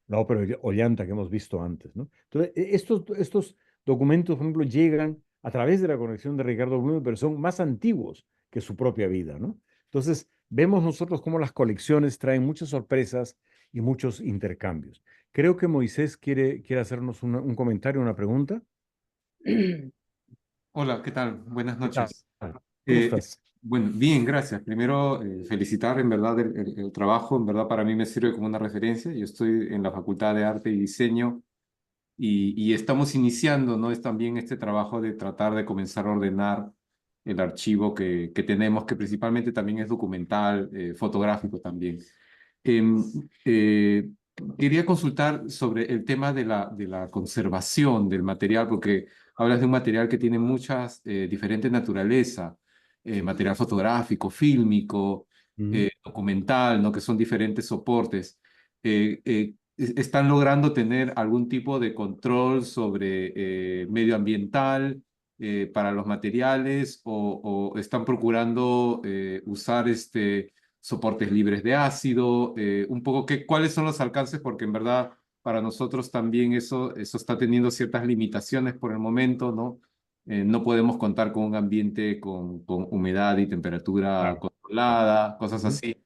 la ópera Ollanta que hemos visto antes, ¿no? Entonces, estos documentos, por ejemplo, llegan a través de la conexión de Ricardo Blume, pero son más antiguos que su propia vida, ¿no? Entonces, vemos nosotros cómo las colecciones traen muchas sorpresas y muchos intercambios. Creo que Moisés quiere hacernos un comentario, una pregunta. Hola, ¿qué tal? Buenas ¿Qué tal? noches. ¿Cómo Eh, estás? bueno, bien, gracias. Primero, felicitar en verdad el trabajo, en verdad para mí me sirve como una referencia. Yo estoy en la Facultad de Arte y Diseño y estamos iniciando, ¿no? Es también este trabajo de tratar de comenzar a ordenar el archivo que tenemos, que principalmente también es documental, fotográfico también. Em, eh, Quería consultar sobre el tema de la conservación del material, porque hablas de un material que tiene muchas diferentes naturaleza, material fotográfico, fílmico, Ujú. documental, ¿no? Que son diferentes soportes. ¿Están logrando tener algún tipo de control sobre medioambiental para los materiales o están procurando usar soportes libres de ácido, un poco cuáles son los alcances, porque en verdad para nosotros también eso está teniendo ciertas limitaciones por el momento, ¿no? No podemos contar con un ambiente con humedad y temperatura Claro. controlada, cosas Ujú. así.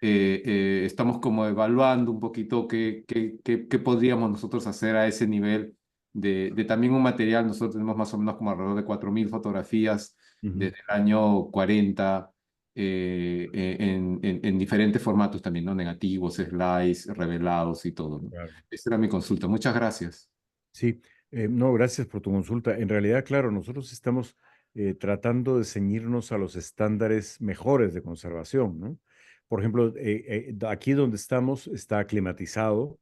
Estamos como evaluando un poquito qué podríamos nosotros hacer a ese nivel de también un material. Nosotros tenemos más o menos como alrededor de 4.000 fotografías Ujú. desde el año 40 en diferentes formatos también, ¿no? Negativos, slides, revelados y todo, ¿no? Claro. Esta era mi consulta. Muchas gracias. Sí, no, gracias por tu consulta. En realidad, claro, nosotros estamos tratando de ceñirnos a los estándares mejores de conservación, ¿no? Por ejemplo, aquí donde estamos está climatizado,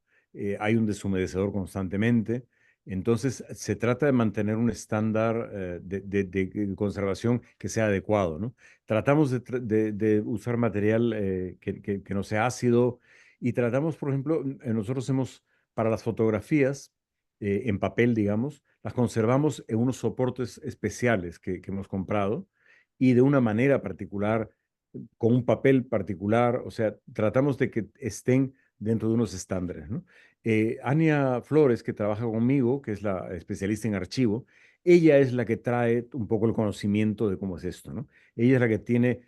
hay un deshumedecedor constantemente, entonces se trata de mantener un estándar de conservación que sea adecuado, ¿no? Tratamos de usar material que no sea ácido y tratamos, por ejemplo, nosotros hemos, para las fotografías, en papel, digamos, las conservamos en unos soportes especiales que hemos comprado y de una manera particular, con un papel particular, o sea, tratamos de que estén dentro de unos estándares, ¿no? Ania Flores, que trabaja conmigo, que es la especialista en archivo, ella es la que trae un poco el conocimiento de cómo es esto, ¿no? Ella es la que tiene,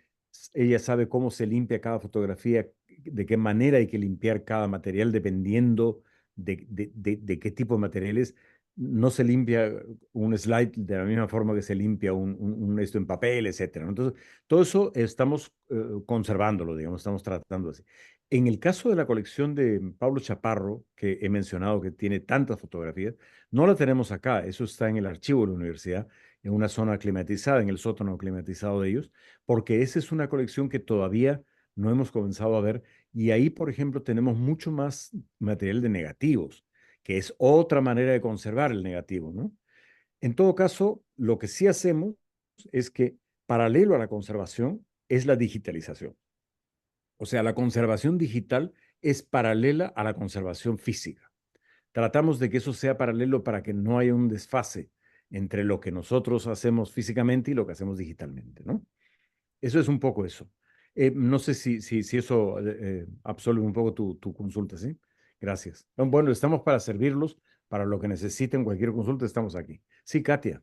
ella sabe cómo se limpia cada fotografía, de qué manera hay que limpiar cada material dependiendo de qué tipo de materiales. No se limpia un slide de la misma forma que se limpia esto en papel, etcétera, ¿no? Entonces, todo eso estamos conservándolo, digamos, estamos tratando así. En el caso de la colección de Pablo Chaparro, que he mencionado que tiene tantas fotografías, no la tenemos acá, eso está en el archivo de la universidad, en una zona climatizada, en el sótano climatizado de ellos, porque esa es una colección que todavía no hemos comenzado a ver y ahí, por ejemplo, tenemos mucho más material de negativos, que es otra manera de conservar el negativo, ¿no? En todo caso, lo que sí hacemos es que paralelo a la conservación es la digitalización. O sea, la conservación digital es paralela a la conservación física. Tratamos de que eso sea paralelo para que no haya un desfase entre lo que nosotros hacemos físicamente y lo que hacemos digitalmente, ¿no? Eso es un poco eso. No sé si eso absorbe un poco tu consulta, ¿sí? Gracias. Bueno, estamos para servirlos, para lo que necesiten, cualquier consulta, estamos aquí. Sí, Katia.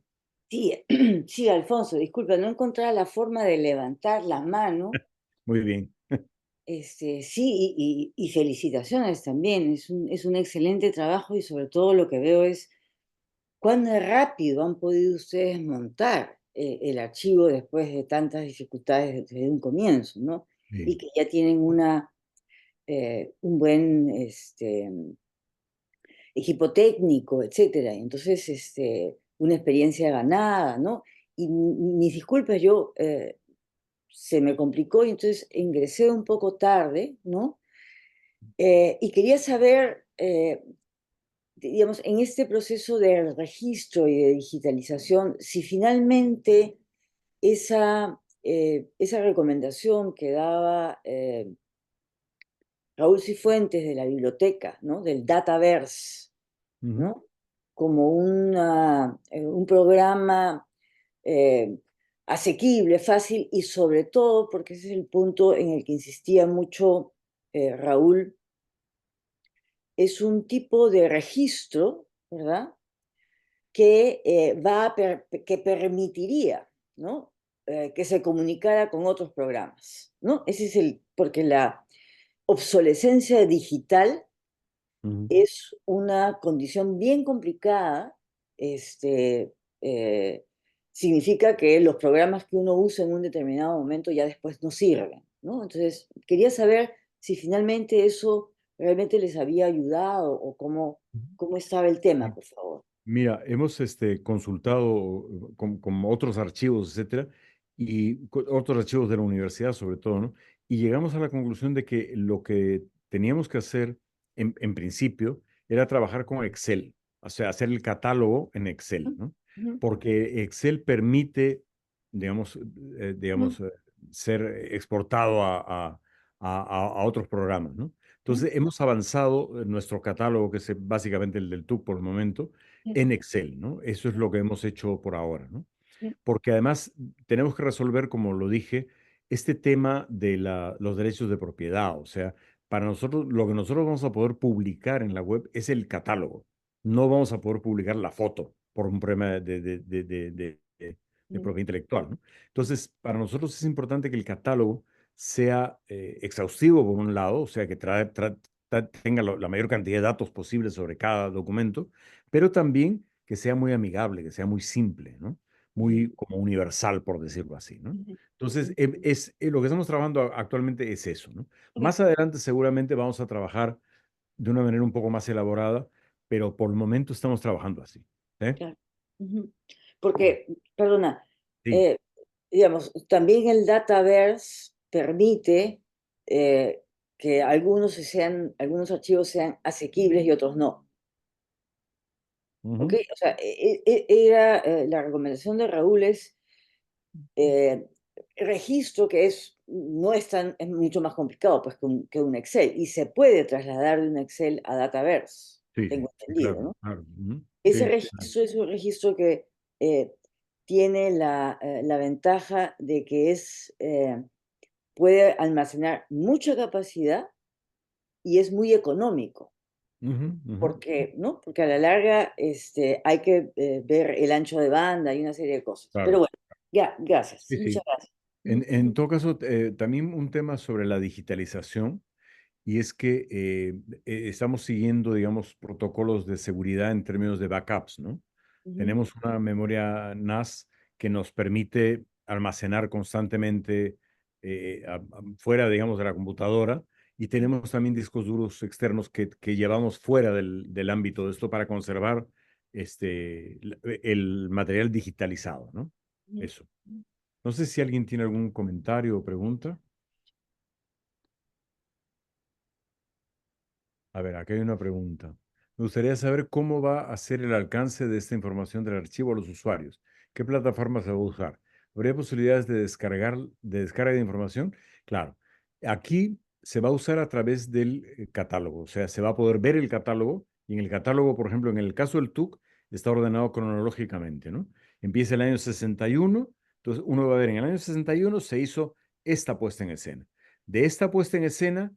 Sí, sí, Alfonso, disculpa, no encontraba la forma de levantar la mano. Muy bien. Sí, y felicitaciones también. Es un excelente trabajo y sobre todo lo que veo es cuán rápido han podido ustedes montar el archivo después de tantas dificultades desde un comienzo, ¿no? Y Bien. que ya tienen un buen equipo técnico, etcétera. Entonces, una experiencia ganada, ¿no? Y mis disculpas, yo se me complicó y entonces ingresé un poco tarde, ¿no? Y quería saber, digamos, en este proceso de registro y de digitalización, si finalmente esa recomendación que daba Raúl Cifuentes de la biblioteca, ¿no? Del Dataverse, Ujú, ¿no? Como un programa eh, asequible, fácil y sobre todo, porque ese es el punto en el que insistía mucho Raúl, es un tipo de registro, ¿verdad? Que, que permitiría, ¿no? Que se comunicara con otros programas, ¿no? Ese es porque la obsolescencia digital ujú. es una condición bien complicada. Este, eh, significa que los programas que uno usa en un determinado momento ya después no sirven, ¿no? Entonces, quería saber si finalmente eso realmente les había ayudado o cómo estaba el tema, por favor. Mira, hemos consultado con otros archivos, etcétera, y otros archivos de la universidad sobre todo, ¿no? Y llegamos a la conclusión de que lo que teníamos que hacer en principio era trabajar con Excel, o sea, hacer el catálogo en Excel, ¿no? Ujú, Porque Excel permite, digamos, ujú, ser exportado a otros programas, ¿no? ujú, Entonces, hemos avanzado en nuestro catálogo, que es básicamente el del TUC por el momento, ujú, en Excel, ¿no? Eso es lo que hemos hecho por ahora, ¿no? ujú, Porque además tenemos que resolver, como lo dije, este tema de los derechos de propiedad. O sea, para nosotros, lo que nosotros vamos a poder publicar en la web es el catálogo. No vamos a poder publicar la foto por un problema de ujú, propiedad intelectual, ¿no? Entonces, para nosotros es importante que el catálogo sea exhaustivo por un lado, o sea, que tenga la mayor cantidad de datos posibles sobre cada documento, pero también que sea muy amigable, que sea muy simple, ¿no? ujú, Muy como universal, por decirlo así, ¿no? ujú, Entonces, ujú. lo que estamos trabajando actualmente es eso, ¿no? Ok, Más adelante seguramente vamos a trabajar de una manera un poco más elaborada, pero por el momento estamos trabajando así. ¿Eh? claro. Ujú. Porque, perdona, Sí. eh, digamos, también el Dataverse permite que algunos archivos sean asequibles y otros no. ¿Ok? Ujú. O sea, la recomendación de Raúl es eh, registro que no es es mucho más complicado pues, que un Excel y se puede trasladar de un Excel a Dataverse, Sí, sí, tengo sí, entendido, claro, ¿no? claro. Ujú. Ese Sí, registro es un registro que tiene la ventaja de que puede almacenar mucha capacidad y es muy económico, ujú, ujú. porque, ¿no? Porque a la larga hay que ver el ancho de banda y una serie de cosas. Pero Claro. bueno, ya, gracias, Sí, muchas sí. gracias. En todo caso, también un tema sobre la digitalización. Y es que estamos siguiendo, digamos, protocolos de seguridad en términos de backups, ¿no? Ujú, Tenemos una memoria NAS que nos permite almacenar constantemente fuera, digamos, de la computadora y ujú, tenemos también discos duros externos que llevamos fuera del ámbito de esto para conservar el material digitalizado, ¿no? ujú, Eso. No sé si alguien tiene algún comentario o pregunta. A ver, aquí hay una pregunta. Me gustaría saber cómo va a ser el alcance de esta información del archivo a los usuarios. ¿Qué plataforma se va a usar? ¿Habría posibilidades de descarga de información? Claro. Aquí se va a usar a través del catálogo, o sea, se va a poder ver el catálogo y en el catálogo, por ejemplo, en el caso del TUC, está ordenado cronológicamente, ¿no? Empieza el año 61, entonces uno va a ver en el año 61 se hizo esta puesta en escena. De esta puesta en escena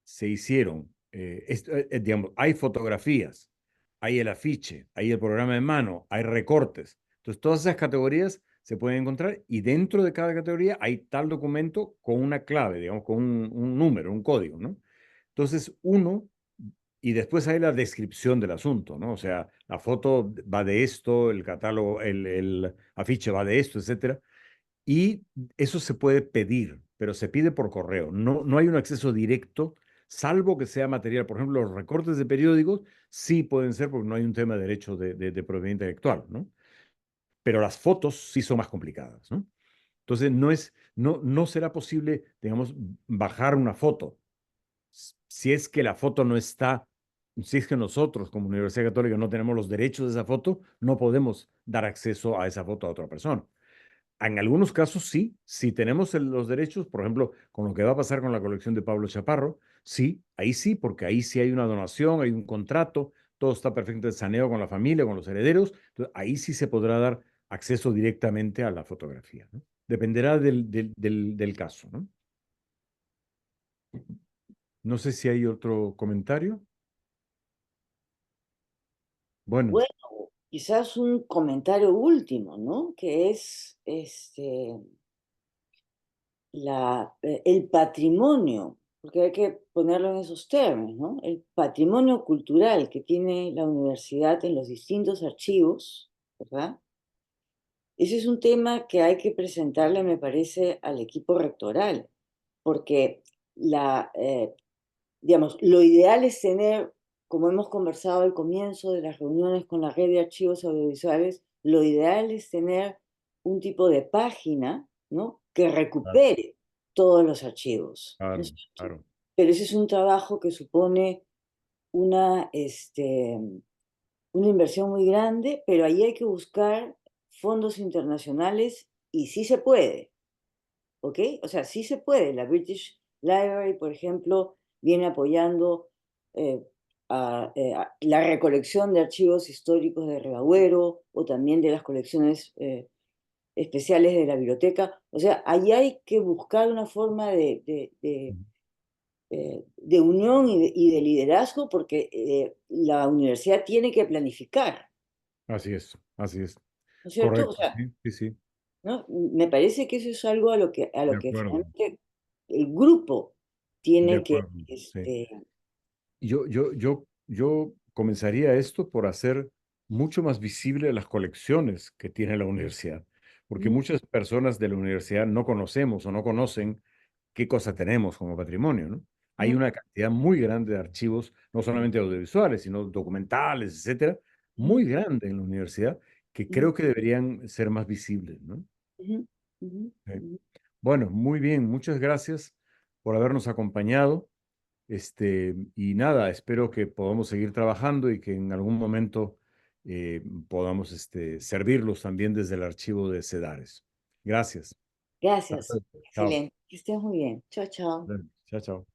se hicieron, digamos, hay fotografías, hay el afiche, hay el programa de mano, hay recortes. Entonces, todas esas categorías se pueden encontrar y dentro de cada categoría hay tal documento con una clave, digamos, con un número, un código, ¿no? Entonces, y después hay la descripción del asunto, ¿no? O sea, la foto va de esto, el catálogo, el afiche va de esto, etcétera. Y eso se puede pedir, pero se pide por correo. No, no hay un acceso directo, salvo que sea material. Por ejemplo, los recortes de periódicos sí pueden ser porque no hay un tema de derecho de propiedad intelectual, ¿no? Pero las fotos sí son más complicadas, ¿no? Entonces, no será posible, digamos, bajar una foto. Si es que la foto no está, si es que nosotros como Universidad Católica no tenemos los derechos de esa foto, no podemos dar acceso a esa foto a otra persona. En algunos casos sí, si tenemos los derechos, por ejemplo, con lo que va a pasar con la colección de Pablo Chaparro, sí, ahí sí, porque ahí sí hay una donación, hay un contrato, todo está perfectamente saneado con la familia, con los herederos, entonces ahí sí se podrá dar acceso directamente a la fotografía, ¿no? Dependerá del caso, ¿no? No sé si hay otro comentario. Bueno, Bueno, quizás un comentario último, ¿no? Que es el patrimonio, porque hay que ponerlo en esos términos, ¿no? El patrimonio cultural que tiene la universidad en los distintos archivos, ¿verdad? Ese es un tema que hay que presentarle, me parece, al equipo rectoral, porque digamos, lo ideal es tener, como hemos conversado al comienzo de las reuniones con la red de archivos audiovisuales, lo ideal es tener un tipo de página, ¿no? Que claro, recupere todos los archivos, ¿no es claro, cierto? claro. Pero ese es un trabajo que supone una, una inversión muy grande, pero ahí hay que buscar fondos internacionales y sí se puede. ¿Ok? O sea, sí se puede. La British Library, por ejemplo, viene apoyando eh, a la recolección de archivos históricos de Rebagüero o también de las colecciones especiales de la biblioteca. O sea, ahí hay que buscar una forma Ujú. de unión y de liderazgo porque la universidad tiene que planificar, Así es, así es. ¿no es cierto? O Correcto, sea, sí, sí, sí, ¿no? Me parece que eso es algo a de lo que acuerdo, finalmente el grupo de tiene que, acuerdo, sí. Yo comenzaría esto por hacer mucho más visible las colecciones que tiene la universidad, porque Ujú, muchas personas de la universidad no conocemos o no conocen qué cosa tenemos como patrimonio, ¿no? Hay ujú, una cantidad muy grande de archivos, no solamente audiovisuales, sino documentales, etcétera, ujú, muy grande en la universidad, que ujú, creo que deberían ser más visibles, ¿no? ujú, ujú, Eh, ujú. Bueno, muy bien, muchas gracias por habernos acompañado. Y nada, espero que podamos seguir trabajando y que en algún momento podamos servirlos también desde el archivo de CEDARES. Gracias. Hasta Gracias. luego. Chao. Excelente. Que estés muy bien. Chao, chao. Chao, chao.